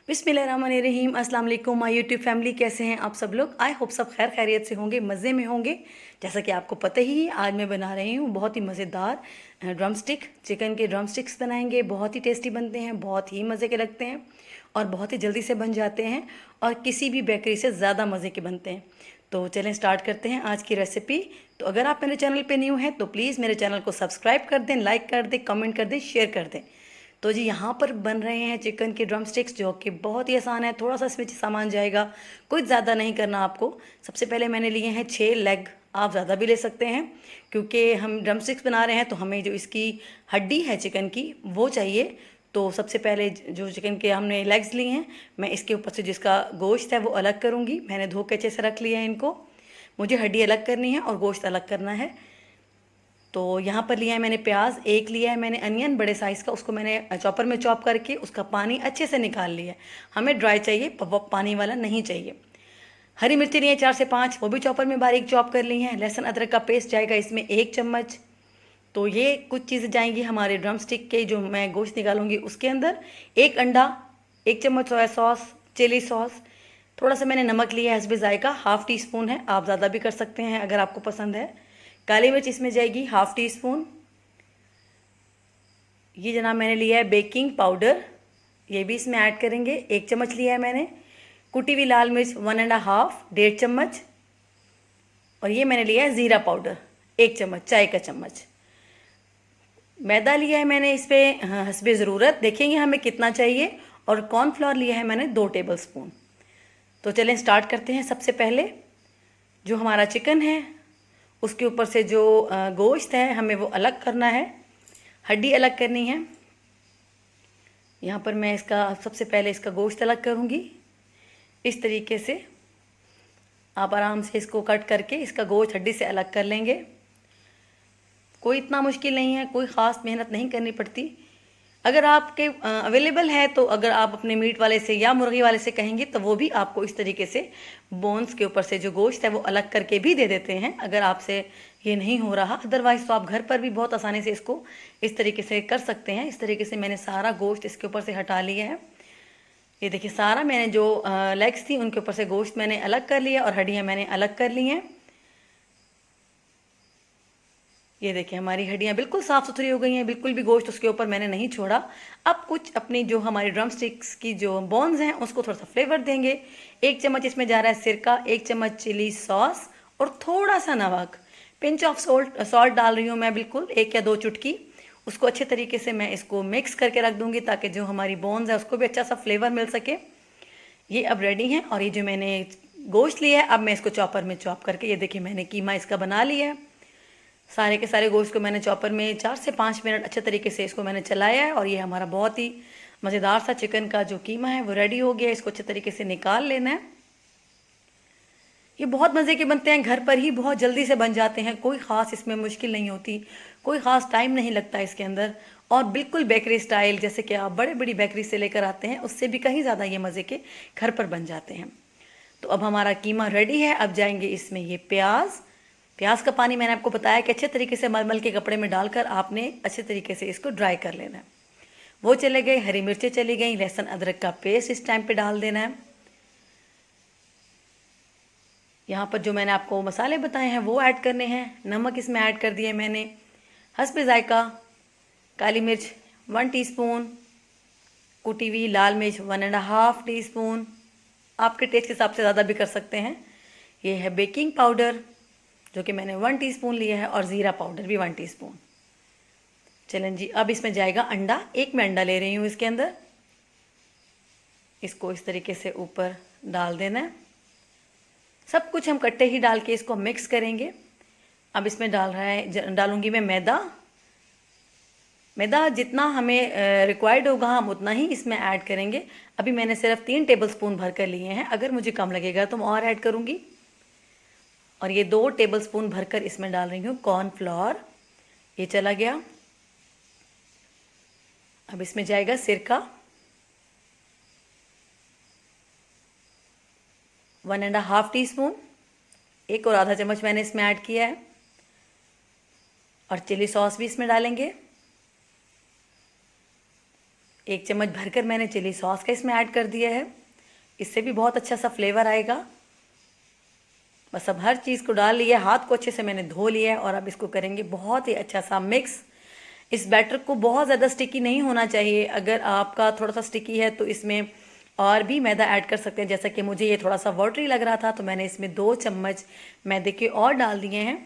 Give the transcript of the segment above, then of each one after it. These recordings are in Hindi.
बिस्मिल्लाहिर्रहमानिर्रहीम। अस्सलाम वालेकुम माय यूट्यूब फैमिली, कैसे हैं आप सब लोग। आई होप सब खैर खैरियत से होंगे, मज़े में होंगे। जैसा कि आपको पता ही है, आज मैं बना रही हूँ बहुत ही मज़ेदार ड्रम स्टिक। चिकन के ड्रम स्टिक्स बनाएंगे, बहुत ही टेस्टी बनते हैं, बहुत ही मज़े के लगते हैं और बहुत ही जल्दी से बन जाते हैं और किसी भी बेकरी से ज़्यादा मज़े के बनते हैं। तो चलें स्टार्ट करते हैं आज की रेसिपी। तो अगर आप मेरे चैनल पे न्यू हैं तो प्लीज़ मेरे चैनल को सब्सक्राइब कर दें, लाइक कर दें, कमेंट कर दें, शेयर कर दें। तो जी यहाँ पर बन रहे हैं चिकन के ड्रम स्टिक्स, जो कि बहुत ही आसान है। थोड़ा सा इसमें सामान जाएगा, कुछ ज़्यादा नहीं करना आपको। सबसे पहले मैंने लिए हैं 6 लेग, आप ज़्यादा भी ले सकते हैं क्योंकि हम ड्रम स्टिक्स बना रहे हैं तो हमें जो इसकी हड्डी है चिकन की वो चाहिए। तो सबसे पहले जो चिकन के हमने लेग्स लिए हैं, मैं इसके ऊपर से जिसका गोश्त है वो अलग करूँगी। मैंने धो के अच्छे से रख लिया है इनको। मुझे हड्डी अलग करनी है और गोश्त अलग करना है। तो यहाँ पर लिया है मैंने प्याज, एक लिया है मैंने अनियन बड़े साइज़ का, उसको मैंने चॉपर में चॉप करके उसका पानी अच्छे से निकाल लिया है। हमें ड्राई चाहिए, पानी वाला नहीं चाहिए। हरी मिर्ची लिए 4 से 5, वो भी चॉपर में बारीक चॉप कर ली हैं। लहसुन अदरक का पेस्ट जाएगा इसमें 1 चम्मच। तो ये कुछ चीज़ें जाएंगी हमारे ड्रम स्टिक के जो मैं गोश्त निकालूंगी उसके अंदर। 1 अंडा, 1 चम्मच सोया सॉस, चिली सॉस, थोड़ा सा मैंने नमक लिया है हस्बे जायका, हाफ़ टी स्पून है, आप ज़्यादा भी कर सकते हैं अगर आपको पसंद है। काली मिर्च इसमें जाएगी हाफ़ टी स्पून। ये जनाब मैंने लिया है बेकिंग पाउडर, ये भी इसमें ऐड करेंगे, 1 चम्मच लिया है मैंने। कुटी हुई लाल मिर्च 1.5, 1.5 चम्मच। और ये मैंने लिया है ज़ीरा पाउडर 1 चम्मच, चाय का चम्मच। मैदा लिया है मैंने इस पर हस्बे ज़रूरत, देखेंगे हमें कितना चाहिए। और कॉर्नफ्लोर लिया है मैंने 2 टेबल स्पून। तो चलें स्टार्ट करते हैं। सबसे पहले जो हमारा चिकन है उसके ऊपर से जो गोश्त है हमें वो अलग करना है, हड्डी अलग करनी है। यहाँ पर मैं इसका सबसे पहले इसका गोश्त अलग करूँगी। इस तरीके से आप आराम से इसको कट करके इसका गोश्त हड्डी से अलग कर लेंगे। कोई इतना मुश्किल नहीं है, कोई ख़ास मेहनत नहीं करनी पड़ती। अगर आपके अवेलेबल है तो अगर आप अपने मीट वाले से या मुर्गी वाले से कहेंगे तो वो भी आपको इस तरीके से बोन्स के ऊपर से जो गोश्त है वो अलग करके भी दे देते हैं, अगर आपसे ये नहीं हो रहा। अदरवाइज़ तो आप घर पर भी बहुत आसानी से इसको इस तरीके से कर सकते हैं। इस तरीके से मैंने सारा गोश्त इसके ऊपर से हटा लिया है। ये देखिए सारा मैंने जो लेग्स थी उनके ऊपर से गोश्त मैंने अलग कर लिया और हड्डियाँ मैंने अलग कर ली हैं। ये देखिए हमारी हड्डियाँ बिल्कुल साफ़ सुथरी हो गई हैं, बिल्कुल भी गोश्त उसके ऊपर मैंने नहीं छोड़ा। अब कुछ अपनी जो हमारी ड्रम स्टिक्स की जो बोन्स हैं उसको थोड़ा सा फ्लेवर देंगे। 1 चम्मच इसमें जा रहा है सिरका, 1 चम्मच चिली सॉस और थोड़ा सा नमक, पिंच ऑफ सॉल्ट डाल रही हूँ मैं, बिल्कुल 1 या 2 चुटकी। उसको अच्छे तरीके से मैं इसको मिक्स करके रख दूँगी ताकि जो हमारी बोन्स है उसको भी अच्छा सा फ्लेवर मिल सके। ये अब रेडी है। और ये जो मैंने गोश्त लिया है अब मैं इसको चॉपर में चॉप करके, ये देखिए मैंने कीमा इसका बना लिया है। सारे के सारे गोश्त को मैंने चॉपर में 4 से 5 मिनट अच्छे तरीके से इसको मैंने चलाया है और ये हमारा बहुत ही मज़ेदार सा चिकन का जो कीमा है वो रेडी हो गया। इसको अच्छे तरीके से निकाल लेना है। ये बहुत मज़े के बनते हैं, घर पर ही बहुत जल्दी से बन जाते हैं, कोई ख़ास इसमें मुश्किल नहीं होती, कोई ख़ास टाइम नहीं लगता इसके अंदर। और बिल्कुल बेकरी स्टाइल, जैसे कि आप बड़े बड़ी बेकरी से लेकर आते हैं उससे भी कहीं ज़्यादा ये मज़े के घर पर बन जाते हैं। तो अब हमारा कीमा रेडी है। अब जाएंगे इसमें ये प्याज का पानी मैंने आपको बताया कि अच्छे तरीके से मलमल के कपड़े में डालकर आपने अच्छे तरीके से इसको ड्राई कर लेना है। वो चले गए, हरी मिर्चें चली गई, लहसुन अदरक का पेस्ट इस टाइम पे डाल देना है। यहाँ पर जो मैंने आपको मसाले बताए हैं वो ऐड करने हैं। नमक इसमें ऐड कर दिया मैंने हस्बे जायका। काली मिर्च 1 टीस्पून, कुटी हुई लाल मिर्च 1.5 टीस्पून, आपके टेस्ट के हिसाब से ज़्यादा भी कर सकते हैं। ये है बेकिंग पाउडर जो कि मैंने 1 टीस्पून लिया है और ज़ीरा पाउडर भी 1 टीस्पून। चलें जी, अब इसमें जाएगा अंडा। 1 मैं अंडा ले रही हूँ इसके अंदर। इसको इस तरीके से ऊपर डाल देना है। सब कुछ हम कट्टे ही डाल के इसको मिक्स करेंगे। अब इसमें डालूंगी मैं मैदा जितना हमें रिक्वायर्ड होगा हम उतना ही इसमें ऐड करेंगे। अभी मैंने सिर्फ 3 टेबल स्पून भर कर लिए हैं, अगर मुझे कम लगेगा तो मैं और ऐड करूँगी। और ये 2 टेबल स्पून भरकर इसमें डाल रही हूँ कॉर्नफ्लोर, ये चला गया। अब इसमें जाएगा सिरका 1.5 टीस्पून, 1 और आधा चम्मच मैंने इसमें ऐड किया है। और चिली सॉस भी इसमें डालेंगे। 1 चम्मच भरकर मैंने चिली सॉस का इसमें ऐड कर दिया है, इससे भी बहुत अच्छा सा फ्लेवर आएगा। बस अब हर चीज़ को डाल लिया, हाथ को अच्छे से मैंने धो लिया है और अब इसको करेंगे बहुत ही अच्छा सा मिक्स। इस बैटर को बहुत ज़्यादा स्टिकी नहीं होना चाहिए, अगर आपका थोड़ा सा स्टिकी है तो इसमें और भी मैदा ऐड कर सकते हैं। जैसा कि मुझे ये थोड़ा सा वाटरी लग रहा था तो मैंने इसमें 2 चम्मच मैदे के और डाल दिए हैं।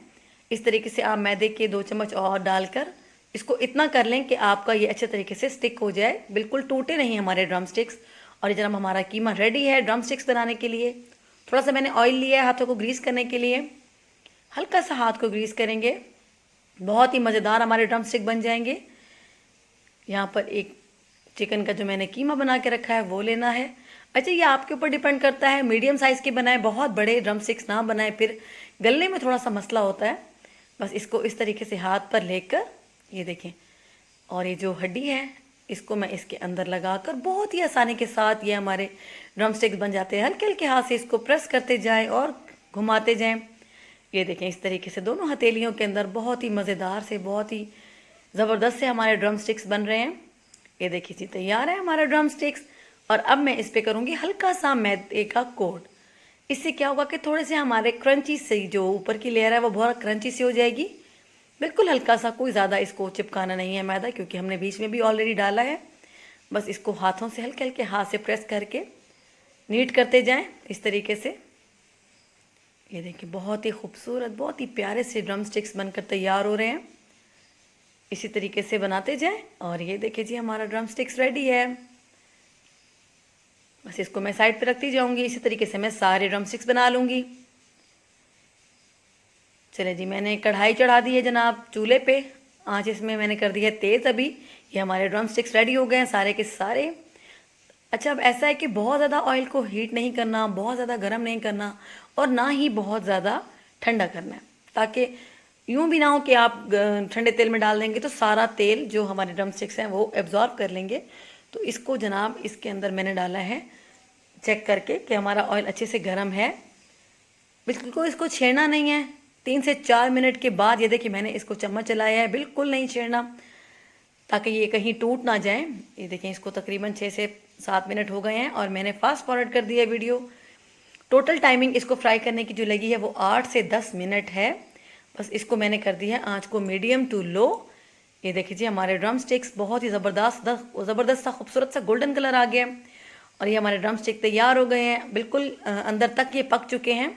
इस तरीके से आप मैदे के 2 चम्मच और डालकर इसको इतना कर लें कि आपका ये अच्छे तरीके से स्टिक हो जाए, बिल्कुल टूटे नहीं हमारे ड्रम स्टिक्स। और ये जब हमारा कीमा रेडी है ड्रम स्टिक्स बनाने के लिए, थोड़ा सा मैंने ऑयल लिया है हाथों को ग्रीस करने के लिए, हल्का सा हाथ को ग्रीस करेंगे, बहुत ही मज़ेदार हमारे ड्रम स्टिक बन जाएंगे। यहाँ पर एक चिकन का जो मैंने कीमा बना के रखा है वो लेना है। अच्छा, ये आपके ऊपर डिपेंड करता है, मीडियम साइज़ के बनाए, बहुत बड़े ड्रम स्टिक्स ना बनाए, फिर गलने में थोड़ा सा मसला होता है। बस इसको इस तरीके से हाथ पर लेकर, ये देखें, और ये जो हड्डी है इसको मैं इसके अंदर लगाकर बहुत ही आसानी के साथ ये हमारे ड्रम स्टिक्स बन जाते हैं। हल्के हल्के हाथ से इसको प्रेस करते जाएं और घुमाते जाएं। ये देखें, इस तरीके से दोनों हथेलियों के अंदर बहुत ही मज़ेदार से, बहुत ही ज़बरदस्त से हमारे ड्रम स्टिक्स बन रहे हैं। ये देखिए जी, तैयार है हमारा ड्रम स्टिक्स। और अब मैं इस पर करूँगी हल्का सा मैदे का कोट। इससे क्या होगा कि थोड़े से हमारे क्रंची से जो ऊपर की लेयर है वो बहुत क्रंची सी हो जाएगी। बिल्कुल हल्का सा, कोई ज़्यादा इसको चिपकाना नहीं है मैदा, क्योंकि हमने बीच में भी ऑलरेडी डाला है। बस इसको हाथों से हल्के हल्के हाथ से प्रेस करके नीट करते जाएं इस तरीके से। ये देखिए, बहुत ही खूबसूरत, बहुत ही प्यारे से ड्रम स्टिक्स बनकर तैयार हो रहे हैं। इसी तरीके से बनाते जाएं। और ये देखिए जी, हमारा ड्रम स्टिक्स रेडी है। बस इसको मैं साइड पे रखती जाऊंगी, इसी तरीके से मैं सारे ड्रम स्टिक्स बना लूँगी। चले जी, मैंने कढ़ाई चढ़ा दी है जनाब चूल्हे पे, आँच इसमें मैंने कर दी है तेज़। अभी ये हमारे ड्रम स्टिक्स रेडी हो गए हैं सारे के सारे। अच्छा, अब ऐसा है कि बहुत ज़्यादा ऑयल को हीट नहीं करना, बहुत ज़्यादा गर्म नहीं करना और ना ही बहुत ज़्यादा ठंडा करना है, ताकि यूँ भी ना हो कि आप ठंडे तेल में डाल देंगे तो सारा तेल जो हमारे ड्रम स्टिक्स हैं वो एब्जॉर्ब कर लेंगे। तो इसको जनाब इसके अंदर मैंने डाला है चेक करके कि हमारा ऑयल अच्छे से गर्म है। बिल्कुल इसको छेड़ना नहीं है। 3 से 4 मिनट के बाद ये देखिए, मैंने इसको चम्मच चलाया है, बिल्कुल नहीं छेड़ना ताकि ये कहीं टूट ना जाए। ये देखें, इसको तकरीबन 6 से 7 मिनट हो गए हैं और मैंने फास्ट फॉरवर्ड कर दिया वीडियो। टोटल टाइमिंग इसको फ्राई करने की जो लगी है वो 8 से 10 मिनट है। बस इसको मैंने कर दिया है आँच को मीडियम टू लो। ये देखिए, हमारे ड्रम स्टिक्स बहुत ही ज़बरदस्त सा खूबसूरत सा गोल्डन कलर आ गया और ये हमारे ड्रम स्टिक तैयार हो गए हैं, बिल्कुल अंदर तक ये पक चुके हैं।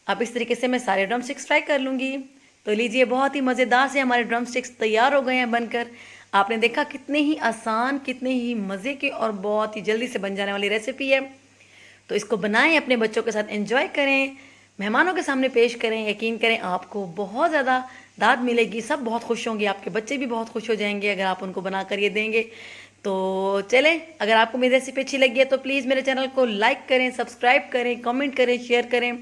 अब इस तरीके से मैं सारे ड्रम स्टिक्स फ्राई कर लूँगी। तो लीजिए, बहुत ही मज़ेदार से हमारे ड्रम स्टिक्स तैयार हो गए हैं बनकर। आपने देखा कितने ही आसान, कितने ही मज़े के और बहुत ही जल्दी से बन जाने वाली रेसिपी है। तो इसको बनाएं, अपने बच्चों के साथ एंजॉय करें, मेहमानों के सामने पेश करें। यकीन करें, आपको बहुत ज़्यादा दाद मिलेगी, सब बहुत खुश होंगे, आपके बच्चे भी बहुत खुश हो जाएंगे अगर आप उनको बना कर ये देंगे। तो चलें, अगर आपको मेरी रेसिपी अच्छी लगी है तो प्लीज़ मेरे चैनल को लाइक करें, सब्सक्राइब करें, कमेंट करें, शेयर करें,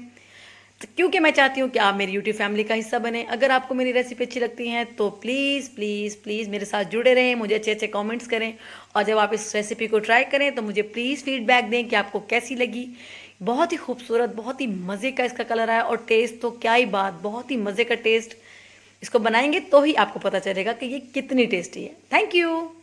क्योंकि मैं चाहती हूँ कि आप मेरी यूट्यूब फैमिली का हिस्सा बने। अगर आपको मेरी रेसिपी अच्छी लगती हैं तो प्लीज़ प्लीज़ प्लीज़ मेरे साथ जुड़े रहें, मुझे अच्छे अच्छे कमेंट्स करें और जब आप इस रेसिपी को ट्राई करें तो मुझे प्लीज़ फीडबैक दें कि आपको कैसी लगी। बहुत ही खूबसूरत, बहुत ही मज़े का इसका कलर आया और टेस्ट तो क्या ही बात, बहुत ही मज़े का टेस्ट। इसको बनाएंगे तो ही आपको पता चलेगा कि ये कितनी टेस्टी है। Thank you.